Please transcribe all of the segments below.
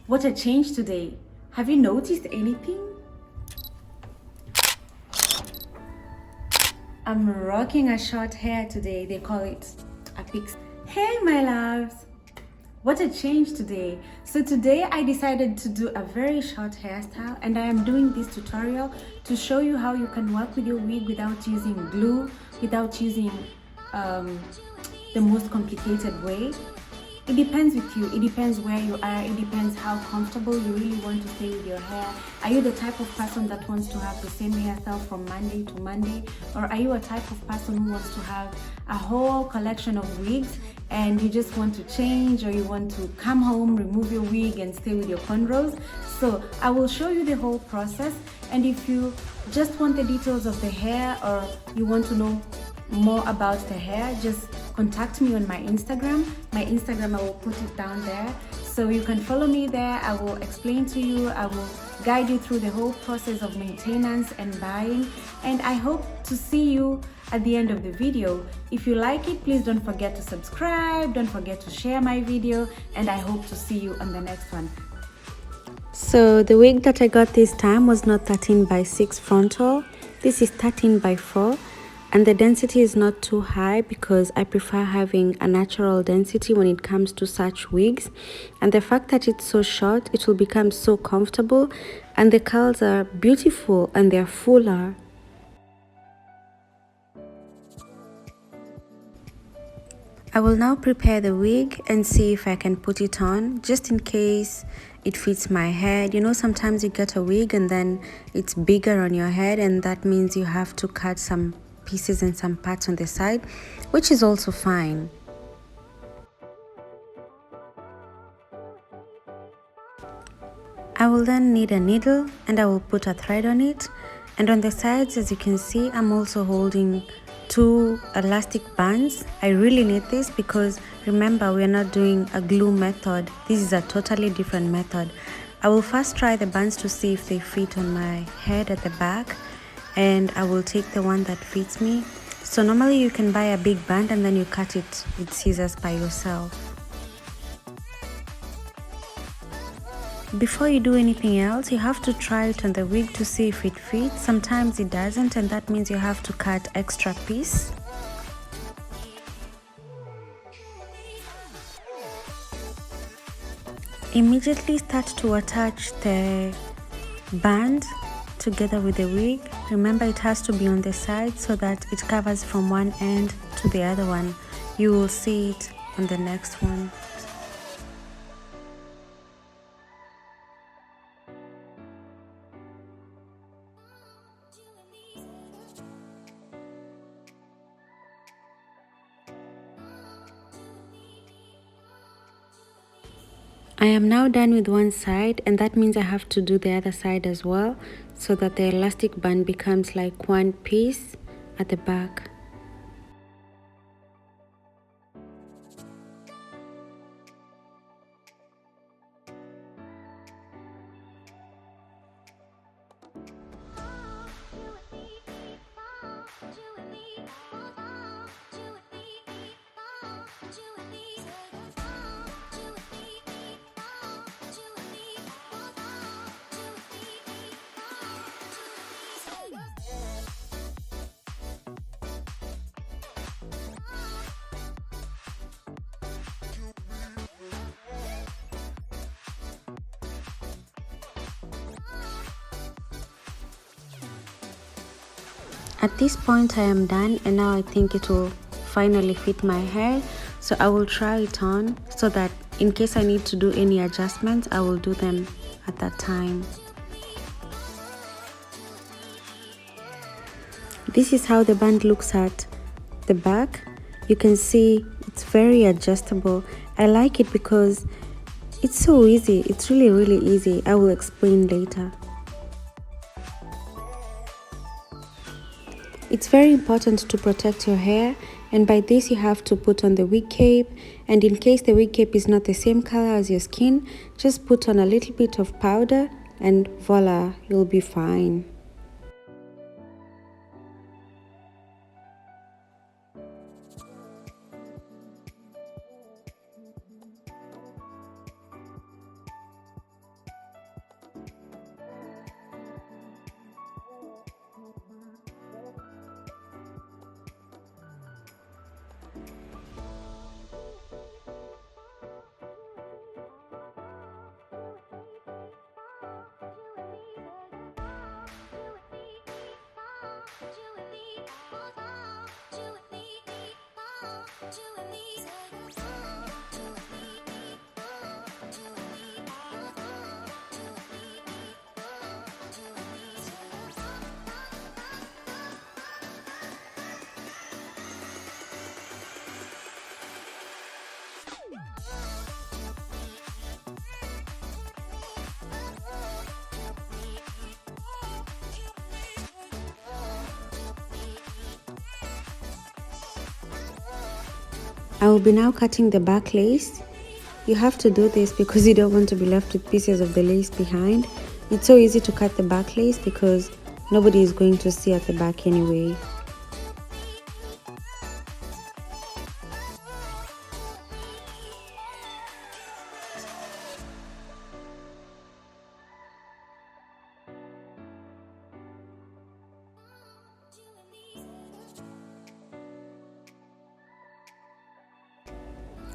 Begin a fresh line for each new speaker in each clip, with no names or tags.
What a change today. Have you noticed anything? I'm rocking a short hair today. They call it a pixie. Hey my loves! What a change today. So today I decided to do a very short hairstyle, and I am doing this tutorial to show you how you can work with your wig without using glue, without using the most complicated way. It depends with you. It depends where you are. It depends how comfortable you really want to stay with your hair. Are you the type of person that wants to have the same hairstyle from Monday to Monday? Or are you a type of person who wants to have a whole collection of wigs and you just want to change, or you want to come home, remove your wig and stay with your cornrows? So I will show you the whole process, and if you just want the details of the hair or you want to know more about the hair, just contact me on my Instagram. My Instagram, I will put it down there, so you can follow me there. I will explain to you, I will guide you through the whole process of maintenance and buying, and I hope to see you at the end of the video. If you like it, please don't forget to subscribe, don't forget to share my video, and I hope to see you on the next one. So the wig that I got this time was not 13 by 6 frontal. This is 13 by 4. And the density is not too high because I prefer having a natural density when it comes to such wigs. And the fact that it's so short, it will become so comfortable, and the curls are beautiful and they're fuller. I will now prepare the wig and see if I can put it on, just in case it fits my head. You know, sometimes you get a wig and then it's bigger on your head, and that means you have to cut some pieces and some parts on the side, which is also fine. I will then need a needle and I will put a thread on it, and on the sides, as you can see, I'm also holding 2 elastic bands. I really need this because remember, we are not doing a glue method. This is a totally different method. I will first try the bands to see if they fit on my head at the back, and I will take the one that fits me. So normally you can buy a big band and then you cut it with scissors by yourself. Before you do anything else, you have to try it on the wig to see if it fits. Sometimes it doesn't, and that means you have to cut extra piece. Immediately start to attach the band together with the wig. Remember, it has to be on the side so that it covers from one end to the other one. You will see it on the next one. I am now done with one side, and that means I have to do the other side as well, so that the elastic band becomes like one piece at the back. At this point I am done, and now I think it will finally fit my hair, so I will try it on so that in case I need to do any adjustments, I will do them at that time. This is how the band looks at the back. You can see it's very adjustable. I like it because it's so easy. It's really easy. I will explain later. It's very important to protect your hair, and by this you have to put on the wig cape, and in case the wig cape is not the same color as your skin, just put on a little bit of powder and voila, you'll be fine. I will be now cutting the back lace. You have to do this because you don't want to be left with pieces of the lace behind. It's so easy to cut the back lace because nobody is going to see at the back anyway.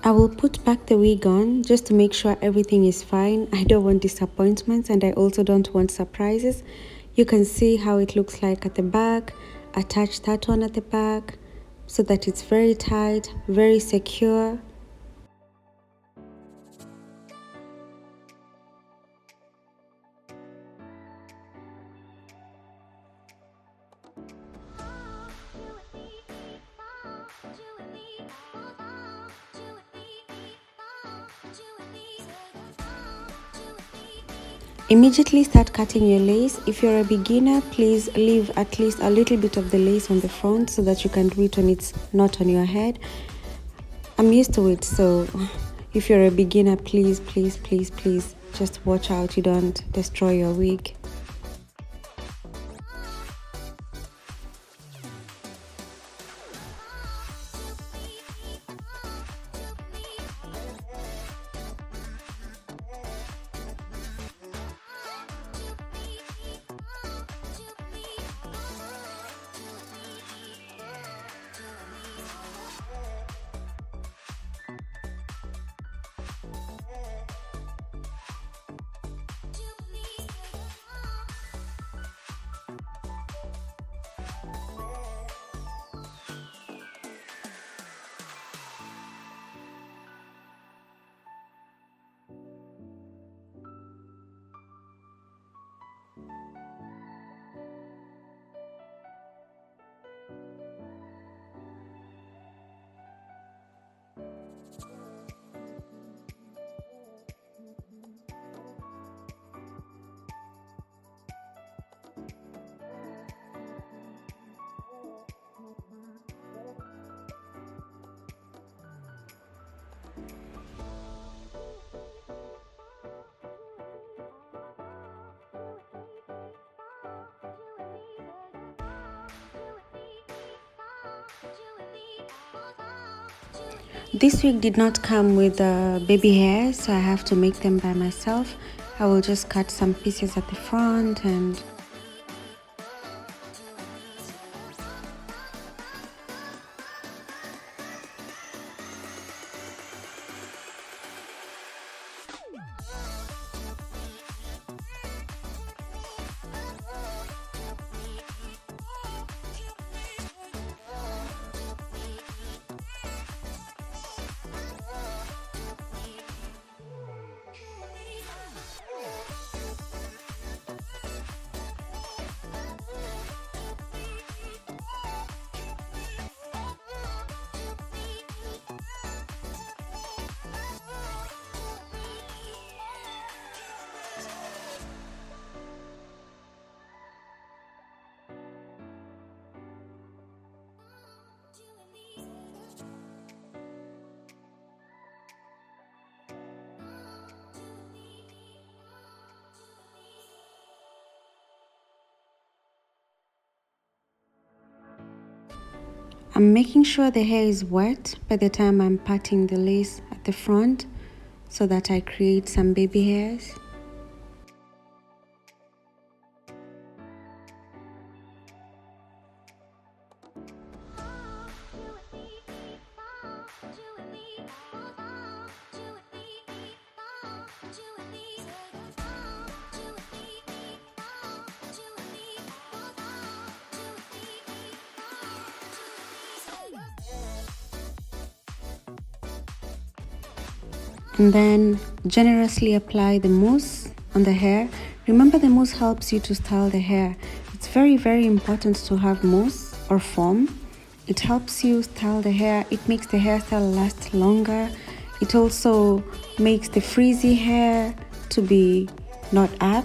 I will put back the wig on just to make sure everything is fine. I don't want disappointments and I also don't want surprises. You can see how it looks like at the back. Attach that one at the back so that it's very tight, very secure. Immediately start cutting your lace. If you're a beginner, please leave at least a little bit of the lace on the front so that you can do it when it's not on your head. I'm used to it, so if you're a beginner, please just watch out you don't destroy your wig. This wig did not come with baby hair, so I have to make them by myself. I will just cut some pieces at the front and I'm making sure the hair is wet by the time I'm parting the lace at the front so that I create some baby hairs. And then generously apply the mousse on the hair. Remember, the mousse helps you to style the hair. It's very, very important to have mousse or foam. It helps you style the hair. It makes the hairstyle last longer. It also makes the frizzy hair to be not up,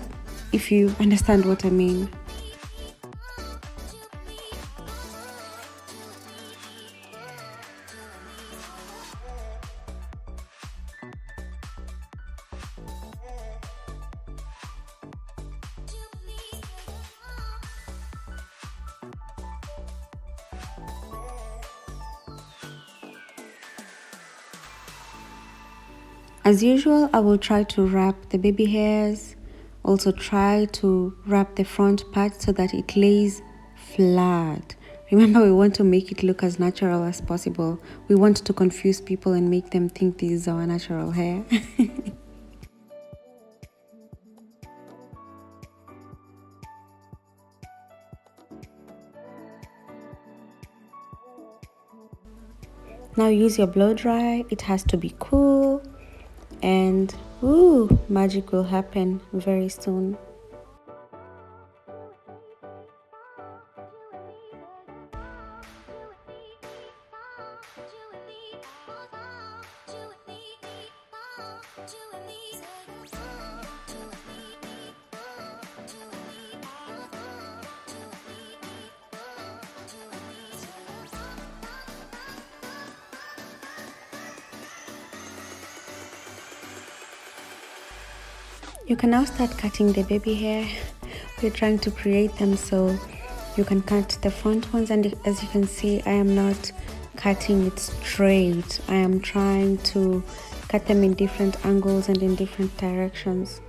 if you understand what I mean. As usual, I will try to wrap the baby hairs. Also try to wrap the front part so that it lays flat. Remember, we want to make it look as natural as possible. We want to confuse people and make them think this is our natural hair. Now use your blow dry. It has to be cool. And ooh, magic will happen very soon. You can now start cutting the baby hair. We're trying to create them so you can cut the front ones, and as you can see, I am not cutting it straight. I am trying to cut them in different angles and in different directions.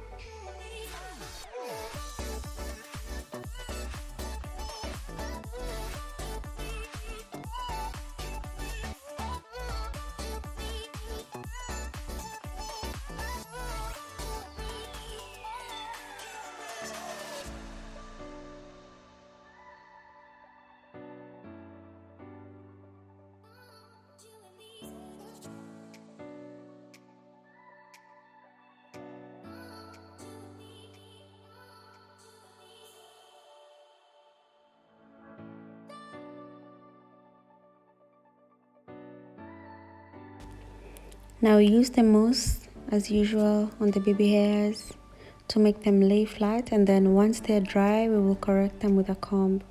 Now use the mousse as usual on the baby hairs to make them lay flat, and then once they're dry, we will correct them with a comb.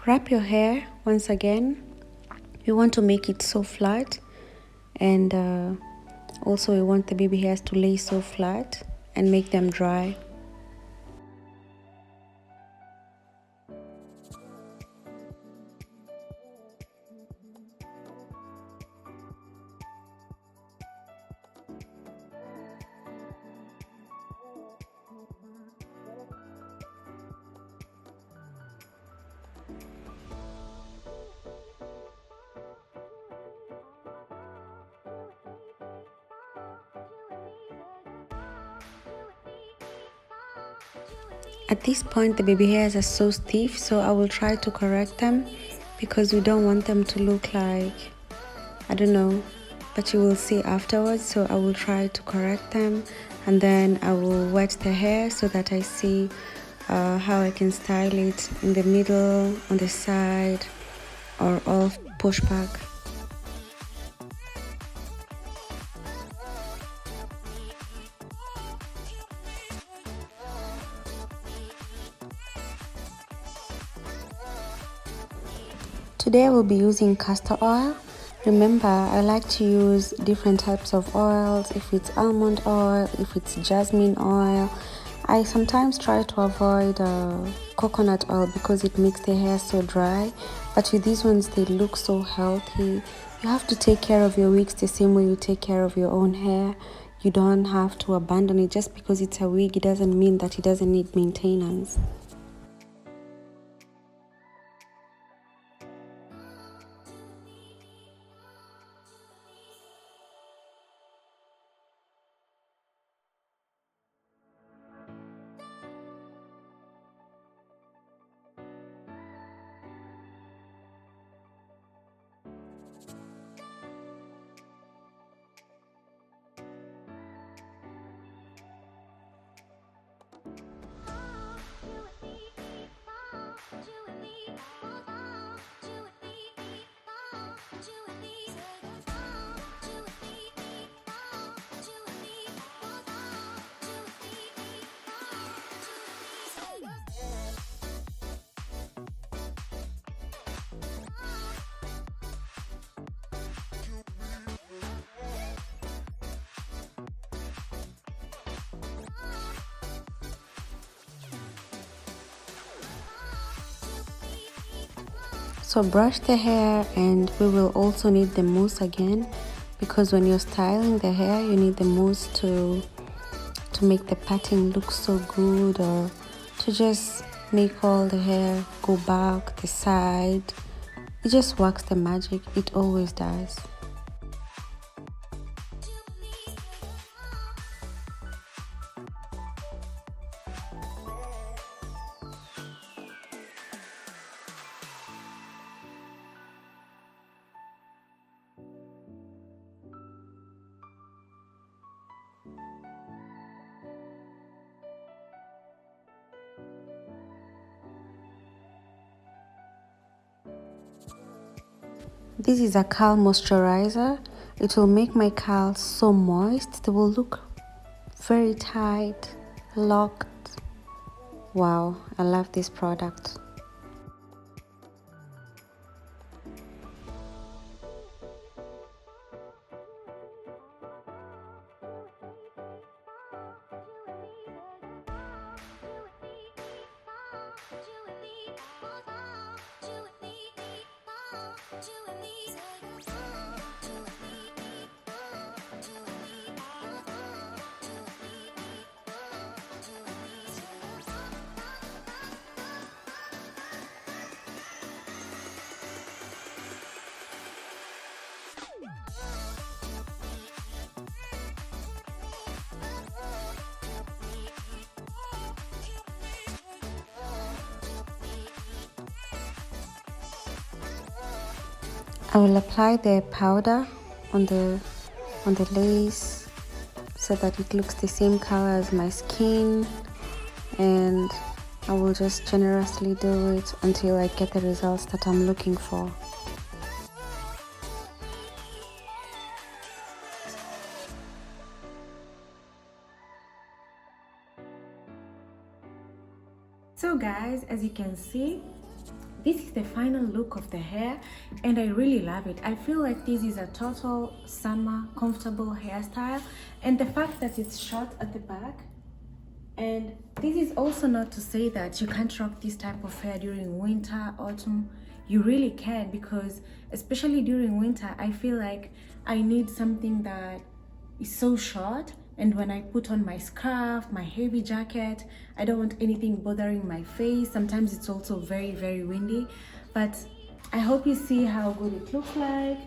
Wrap your hair once again. We want to make it so flat, and also we want the baby hairs to lay so flat and make them dry. At this point, the baby hairs are so stiff, so I will try to correct them because we don't want them to look like, I don't know, but you will see afterwards. So I will try to correct them, and then I will wet the hair so that I see how I can style it in the middle, on the side, or all push back. Today I will be using castor oil. Remember, I like to use different types of oils, if it's almond oil, if it's jasmine oil. I sometimes try to avoid coconut oil because it makes the hair so dry, but with these ones they look so healthy. You have to take care of your wigs the same way you take care of your own hair. You don't have to abandon it. Just because it's a wig, it doesn't mean that it doesn't need maintenance. So brush the hair, and we will also need the mousse again, because when you're styling the hair you need the mousse to make the parting look so good, or to just make all the hair go back, the side. It just works the magic. It always does. This is a curl moisturizer. It will make my curls so moist. They will look very tight, locked. Wow, I love this product. I will apply the powder on the lace so that it looks the same color as my skin, and I will just generously do it until I get the results that I'm looking for. So guys, as you can see, this is the final look of the hair, and I really love it. I feel like this is a total summer comfortable hairstyle, and the fact that it's short at the back. And this is also not to say that you can't rock this type of hair during winter, autumn. You really can, because especially during winter, I feel like I need something that is so short, and when I put on my scarf, my heavy jacket, I don't want anything bothering my face. Sometimes it's also very, very windy, but I hope you see how good it looks like.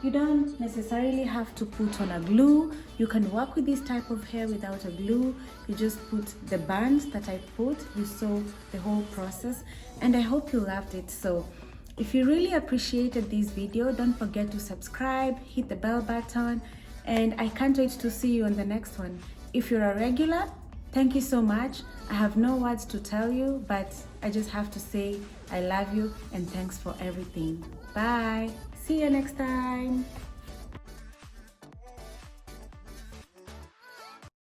You don't necessarily have to put on a glue. You can work with this type of hair without a glue. You just put the bands that I put. You saw the whole process, and I hope you loved it. So if you really appreciated this video, don't forget to subscribe, hit the bell button, and I can't wait to see you on the next one. If you're a regular, Thank you so much. I have no words to tell you, but I just have to say I love you and thanks for everything. Bye. See you next time.